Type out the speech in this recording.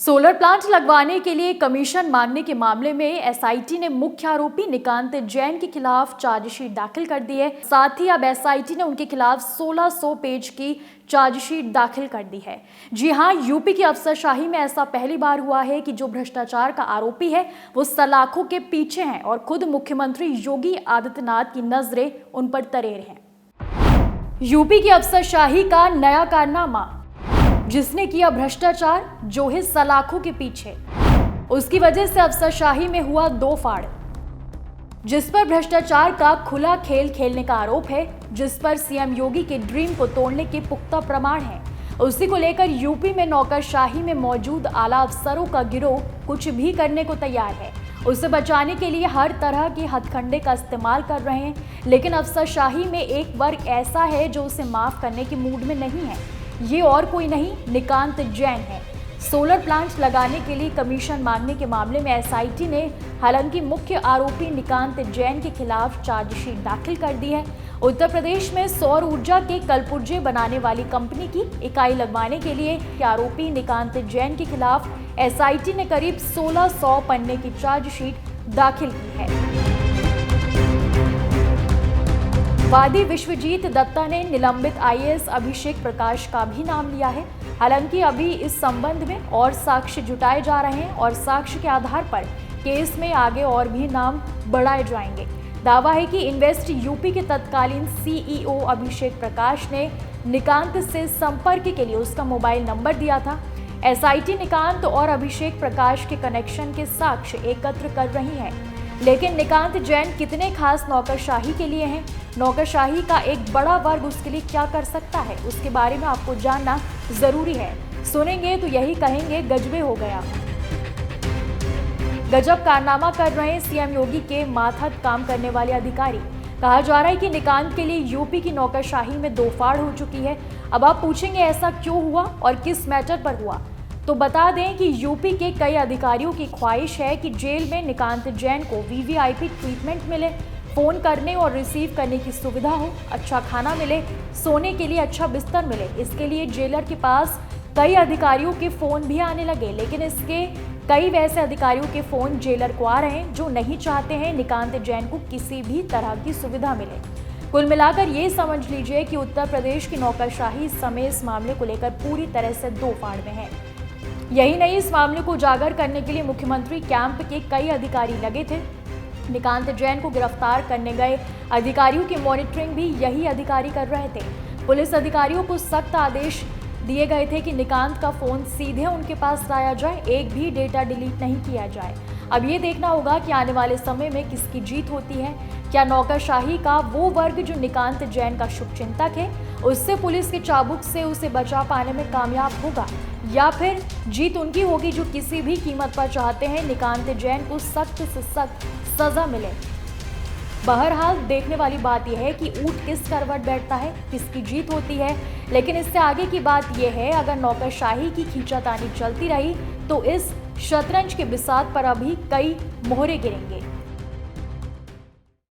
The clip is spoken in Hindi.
सोलर प्लांट लगवाने के लिए कमीशन मांगने के मामले में एसआईटी ने मुख्य आरोपी निकांत जैन के खिलाफ चार्जशीट दाखिल कर दी है। साथ ही अब एसआईटी ने उनके खिलाफ 1600 पेज की चार्जशीट दाखिल कर दी है। जी हां, यूपी की अफसरशाही में ऐसा पहली बार हुआ है कि जो भ्रष्टाचार का आरोपी है वो सलाखों के पीछे है और खुद मुख्यमंत्री योगी आदित्यनाथ की नजरें उन पर तरेर हैं। यूपी की अफसरशाही का नया कारनामा, जिसने किया भ्रष्टाचार जो है सलाखों के पीछे, उसकी वजह से अफसरशाही में हुआ दो फाड़। जिस पर भ्रष्टाचार का खुला खेल खेलने का आरोप है, जिस पर सीएम योगी के ड्रीम को तोड़ने के पुख्ता प्रमाण हैं, उसी को लेकर यूपी में नौकरशाही में मौजूद आला अफसरों का गिरोह कुछ भी करने को तैयार है। उसे बचाने के लिए हर तरह के हथकंडे का इस्तेमाल कर रहे हैं, लेकिन अफसरशाही में एक वर्ग ऐसा है जो उसे माफ करने के मूड में नहीं है। ये और कोई नहीं, निकांत जैन है। सोलर प्लांट लगाने के लिए कमीशन मांगने के मामले में एसआईटी ने हालांकि मुख्य आरोपी निकांत जैन के खिलाफ चार्जशीट दाखिल कर दी है। उत्तर प्रदेश में सौर ऊर्जा के कलपुर्जे बनाने वाली कंपनी की इकाई लगवाने के लिए आरोपी निकांत जैन के खिलाफ एसआईटी ने करीब 1600 पन्ने की चार्जशीट दाखिल की है। वादी विश्वजीत दत्ता ने निलंबित आईएएस अभिषेक प्रकाश का भी नाम लिया है। हालांकि अभी इस संबंध में और साक्ष्य जुटाए जा रहे हैं और साक्ष्य के आधार पर केस में आगे और भी नाम बढ़ाए जाएंगे। दावा है कि इन्वेस्ट यूपी के तत्कालीन सीईओ अभिषेक प्रकाश ने निकांत से संपर्क के लिए उसका मोबाइल नंबर दिया था। एसआईटी निकांत और अभिषेक प्रकाश के कनेक्शन के साक्ष्य एकत्र कर रही है, लेकिन निकांत जैन कितने खास नौकरशाही के लिए हैं, नौकरशाही का एक बड़ा वर्ग उसके लिए क्या कर सकता है, उसके बारे में आपको जानना जरूरी है। सुनेंगे तो यही कहेंगे गजबे हो गया। गजब कारनामा कर रहे हैं सीएम योगी के माथत काम करने वाले अधिकारी। कहा जा रहा है कि निकांत के लिए यूपी की नौकरशाही में दो फाड़ हो चुकी है। अब आप पूछेंगे ऐसा क्यों हुआ और किस मैटर पर हुआ, तो बता दें कि यूपी के कई अधिकारियों की ख्वाहिश है कि जेल में निकांत जैन को वीवीआईपी ट्रीटमेंट मिले, फोन करने और रिसीव करने की सुविधा हो, अच्छा खाना मिले, सोने के लिए अच्छा बिस्तर मिले। इसके लिए जेलर के पास कई अधिकारियों के फोन भी आने लगे, लेकिन इसके कई वैसे अधिकारियों के फोन जेलर को आ रहे हैं जो नहीं चाहते हैं निकांत जैन को किसी भी तरह की सुविधा मिले। कुल मिलाकर ये समझ लीजिए कि उत्तर प्रदेश की नौकरशाही इस समय इस मामले को लेकर पूरी तरह से दो फाड़ में है। यही नहीं, इस मामले को उजागर करने के लिए मुख्यमंत्री कैंप के कई अधिकारी लगे थे। निकांत जैन को गिरफ्तार करने गए अधिकारियों की मॉनिटरिंग भी यही अधिकारी कर रहे थे। पुलिस अधिकारियों को सख्त आदेश दिए गए थे कि निकांत का फोन सीधे उनके पास लाया जाए, एक भी डेटा डिलीट नहीं किया जाए। अब ये देखना होगा कि आने वाले समय में किसकी जीत होती है। क्या नौकरशाही का वो वर्ग जो निकांत जैन का शुभचिंतक है, उससे पुलिस के चाबुक से उसे बचा पाने में कामयाब होगा, या फिर जीत उनकी होगी जो किसी भी कीमत पर चाहते हैं निकांत जैन को सख्त से सख्त सजा मिले। बहरहाल देखने वाली बात यह है कि ऊंट किस करवट बैठता है, किसकी जीत होती है। लेकिन इससे आगे की बात यह है, अगर नौकरशाही की खींचातानी चलती रही तो इस शतरंज के बिसात पर अभी कई मोहरे गिरेंगे।